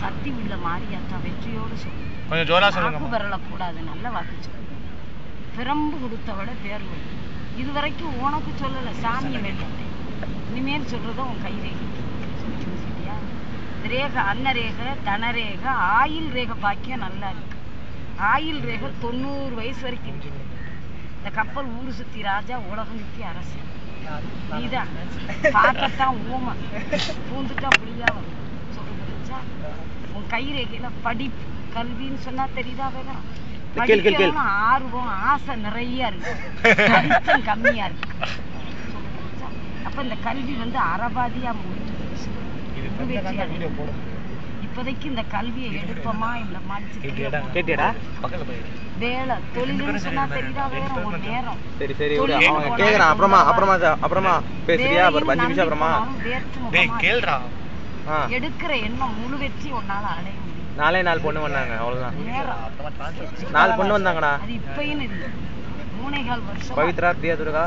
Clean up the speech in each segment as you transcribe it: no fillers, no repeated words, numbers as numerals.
சக்தி உள்ள மாரியாத்தா வெற்றியோடு சொல்லு. கொஞ்சம் ஜோரா சொல்லுங்க. வாக்கு வரக்கூடாது, நல்ல வாக்கு சொல்லு. பிரம்பு கொடுத்தவள பேர் வரும். இதுவரைக்கும் உனக்கு சொல்லல, சாமியை வேண்டிட்டேன். இனிமேல் சொல்றத உன் கை ரேகை சரியா? ரேகை அன்னரேகை, தனரேகை, ஆயில் ரேகை பாக்கியம் நல்லா இருக்கு. ஆயில் ரேகை 90 வயசு வரைக்கும் இருக்கு. இந்த கப்பல் ஊரு சுத்தி ராஜா, உலகம் சுத்தி அரசு. நீதான் பார்க்கத்தான் ஊமை, பூந்துட்டா புளியா வரும். சொல்லுச்சா? உன் கை ரேகையில படிப்பு கல்வின்னு சொன்னா தெரியுதா? வேணும் படிக்கணும்னு ஆர்வம் ஆசை நிறைய இருக்கு, படித்தம் கம்மியா இருக்கு. சொல்லுச்சா? அப்ப இந்த கல்வி வந்து அறபாதியா முடிஞ்சு இப்போதைக்கு இந்த கல்வியை எடுப்போமா இல்ல மாடிச்சு வேலை தொழில்னு சொன்னா தெரியுதா? வேற ஒரு நேரம் சரி சரி அவங்க கேக்குறான். அப்புறமா பேசுறியா? ஒரு 5 நிமிஷம் அப்புறமா கேளுடா. எடுக்கிற எண்ணம் முழு வெற்றி உன்னால அடைய முடியும். 4 பொண்ணு வந்தாங்க, அவ்வளவுதான். நேரம் 4 பொண்ணு வந்தாங்கடா. அது இப்பயும் இல்லை, 3.25 வருஷம். பவித்ரா, பிரியா, துர்கா,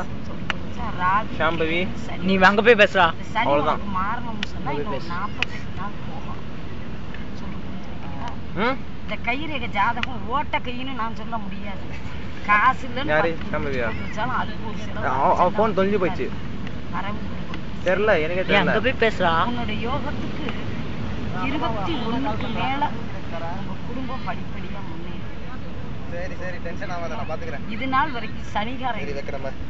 சாம்பவி. நீ அங்க போய் பேசுறா. அவ்வளவுதான். மாறணும்னு சொன்னா இன்னும் 48 நாள் போகும். இந்த கைரேகை ஜாதகம் ஓட்ட கைன்னு நான் சொல்ல முடியாது. காசு இல்லைன்னு அதுக்கு ஒரு சில போன் தொலைஞ்சு போச்சு. தெரியல எனக்கு தெரியல. அங்க போய் பேசுறா. உன்னோட யோகத்துக்கு 21க்கு மேல உங்க குடும்பம் படிப்படியா முன்னேறும். சரி சரி டென்ஷன் ஆகாத, நான் பாத்துக்கிறேன். இது நாள் வரைக்கும் சனிகாரம் இது வைக்கிறேன்.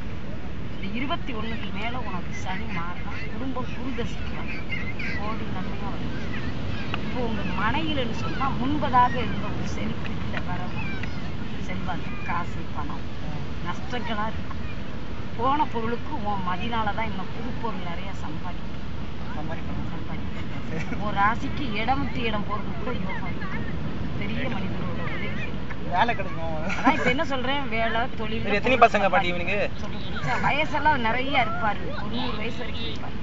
இந்த 21க்கு மேல உனக்கு சனி மாறினா குடும்பம் குருதசிக்கலாம், கோடி நன்மையா வரும். இப்போ உங்க மனையிலன்னு சொன்னா முன்பதாக இருந்த ஒரு செழிப்பிட்ட வரவும் செல்வாக்கு, காசு, பணம் நஷ்டங்களா இருக்கு. போன பொருளுக்கு உன் மதினாலதான் இன்னும் புது பொருள் நிறைய சம்பாதிக்கும். ஒரு ராசிக்கு இடம் விட்டு இடம் போறது கூட யோகம் இருக்கு. பெரிய மனிதரோட உதவி வேலை கிடைக்கும். அதான் இப்ப என்ன சொல்றேன், வேலை தொழில். எத்தனை பசங்க பாட்டி இவனுக்கு? வயசெல்லாம் நிறைய இருப்பாரு, 90 வயசு வரைக்கும் இருப்பாரு.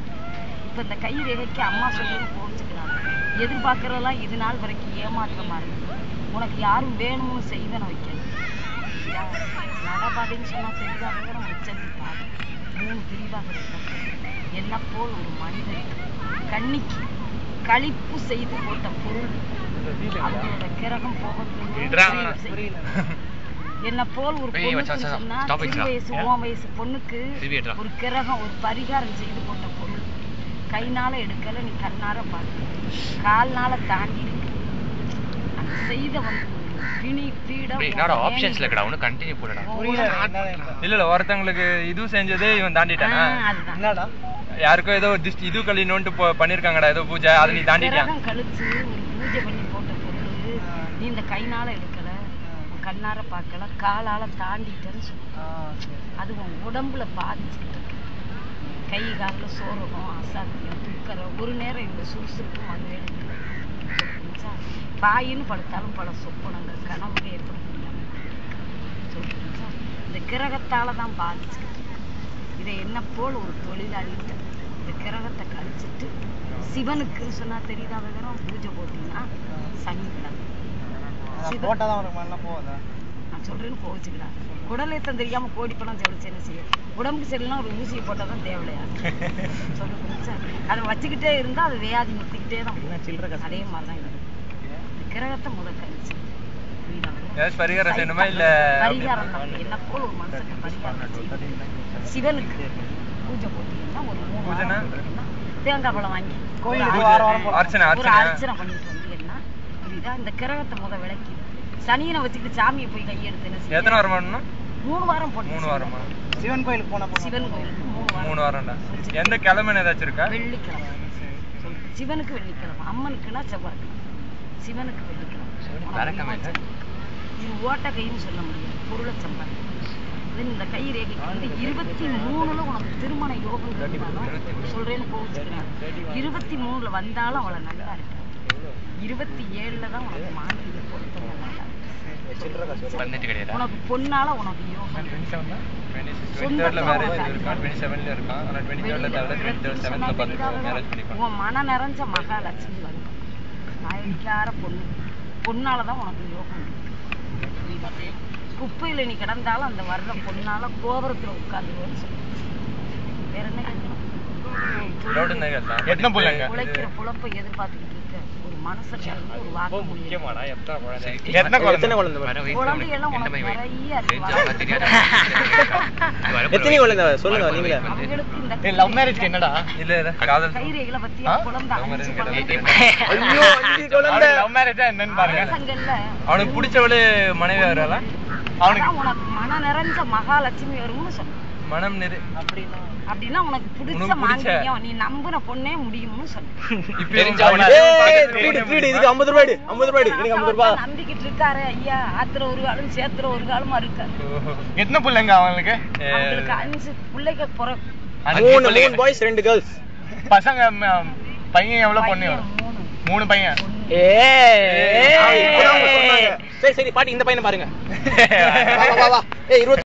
இப்ப இந்த கை ரேகைக்கு அம்மா சொல்லி போச்சுக்கிறாங்க. எதிர்பார்க்கறதெல்லாம் இது நாள் வரைக்கும் ஏமாற்றமா இருக்கு. உனக்கு யாரும் வேணும்னு செய்தன வைக்கணும். நடபாதைன்னு சொன்னா தெரியாத உச்சந்தி பாதை 3 பிரிவாக இருக்க. என்ன போல் ஒரு மனிதன் கண்ணிக்கு கழிப்பு செய்து போட்ட பொருள் அவங்களோட கிரகம் போகக்கூடிய என்ன போல் ஒரு பொண்ணுக்கு சொன்னா சிறு வயசு 3 வயசு பொண்ணுக்கு ஒரு கிரகம் ஒரு பரிகாரம் செய்து போட்ட பொருள் கைனால எடுக்கல, நீ கண்ணார பார்க்க, கால்னால தாண்டி இருக்கு. அந்த செய்த வந்து ஒருத்தங்களுக்கு இது செஞ்சதே இவன் தாண்டிட்டானா? யாருக்கோ ஏதோ இது கழி நோண்டு பண்ணிருக்காங்கடா, ஏதோ பூஜை, அதை நீ தாண்டிட்டான். கழிச்சு ஒரு பூஜை பண்ணி போட்ட பொருள் நீ இந்த கைனால எடுக்கல, கண்ணார பார்க்கல, காலால தாண்டிட்டேன்னு சொல்ல. அது உன் உடம்புல பாதிச்சுக்கிட்டு இருக்கு. கை காலில் சோரகம், அசாத்தியம், துக்கரம், ஒரு நேரம் இந்த சுறுசுறுப்பும் அது வேணும். பாயின்னு படுத்தாலும் பல சொப்பனங்கள் கனவு ஏற்படுத்தினாங்க. இந்த கிரகத்தால தான் பாதிச்சுக்கிட்டு இருக்கு. இதை என்ன போல் ஒரு தொழிலாளிகிட்ட இந்த கிரகத்தை கழிச்சிட்டு சிவனுக்குன்னு சொன்னா தெரியுதா? விவரம் பூஜை போட்டீங்கன்னா சனிக்கிழமை நான் சொல்றேன்னு போச்சுக்கிறா. குடலேத்தம் தெரியாம கோடி பணம் செவிச்சு என்ன செய்யும்? உடம்புக்கு சரியில்லைன்னா ஒரு ஊசியை போட்டால் தான் தேவையா சொல்லு. அதை வச்சுக்கிட்டே இருந்தா அது வியாதி முத்திக்கிட்டே தான். அதே மாதிரிதான் இருக்கு. கிரகத்தை முதல் கழிச்சு பரிகாரம் செய்யணுமா? இல்ல பரிகாரம் தான். என்ன போல ஒரு மனுஷனுக்கு பரிகாரம் சிவனுக்கு பூஜை போட்டீங்கன்னா ஒரு 3 தேங்காய் பழம் வாங்கி ஒரு அர்ச்சனை பண்ணிட்டு வந்தீங்கன்னா இதுதான் இந்த கிரகத்தை முதல் விளக்கி சனியனை வச்சுக்கிட்டு சாமியை போய் கையெடுத்து எத்தனை வாரம் பண்ணணும்? 3 வாரம் போட்டு 3 வாரமா? சிவன் கோயிலுக்கு போனா சிவன் கோயிலுக்கு 3 வாரம்டா. எந்த கிழமை ஏதாச்சும் இருக்கா? வெள்ளிக்கிழமை. சிவனுக்கு வெள்ளிக்கிழமை, அம்மனுக்குன்னா செவ்வாய்க்கிழமை, சிவனுக்கு வெள்ளிக்கிழமை. இது ஓட்ட கைன்னு சொல்ல முடியாது, பொருளை சம்பாதிக்கும். இந்த கை ரேகைக்கு வந்து 23ல உனக்கு திருமண யோகம் இருந்தாலும் சொல்றேன்னு போச்சுக்கிறாங்க. 23ல வந்தாலும் அவளை நல்லா இருக்கு. 27ல தான் உனக்கு மாநில பொருத்தம் நல்லா இருக்கு. உனக்கு பொண்ணால உனக்கு யோகம். உன் மன நிறைஞ்ச மகாலட்சுமி வந்து நாயக்கார பொண்ணு, பொண்ணாலதான் உனக்கு யோகம். குப்பையில நீ கிடந்தாலும் அந்த வர்ற பொண்ணால கோபுரத்துல உட்காந்துருவேன்னு சொல்லு. வேற என்ன கேட்கணும்? எத்தனை பிள்ளைங்க? உழைக்கிற புலப்பை எதிர்பார்த்துக்கிட்டு இருக்க ஒரு மனசுக்கு ஒரு வாக்கு முக்கியமாடா எத்தனை குழந்தை? எத்தனை குழந்தை? குழந்தையெல்லாம் உனக்கு நிறைய இருக்கு. எத்தனை குழந்தை சொல்லுங்க நீங்களே. அவங்களுக்கு இந்த லவ் மேரேஜ்க்கு என்னடா? இல்ல காதல் கைரேகைகளை பத்தியா குழந்தை அஞ்சு குழந்தை ஐயோ 5 குழந்தை. லவ் மேரேஜா என்னன்னு பாருங்க. சங்கல்ல அவனுக்கு பிடிச்சவளே மனைவி வராளா? அவனுக்கு உனக்கு மன நிறைஞ்ச மகாலட்சுமி வரும்னு சொன்ன. மனம் நிறை அப்படின்னா உனக்கு பிடிச்ச மாங்கல்யம் நீ நம்புன பொண்ணே முடியும்னு சொன்ன. இதுக்கு 50 ரூபாய் 50 ரூபாய் எனக்கு 50 ரூபாய் நம்பிக்கிட்டு இருக்காரு ஐயா. ஆத்திர ஒரு காலம் சேத்திர ஒரு காலமா இருக்காரு. எத்தனை பிள்ளைங்க அவங்களுக்கு? அவங்களுக்கு 5 பிள்ளைங்க பிறகு 3 பாய்ஸ் 2 கேர்ள்ஸ். பசங்க பையன் எவ்வளவு பொண்ணு? 3 பையன். சரி சரி பாட்டி இந்த பையனை பாருங்க. வா வா வா. 20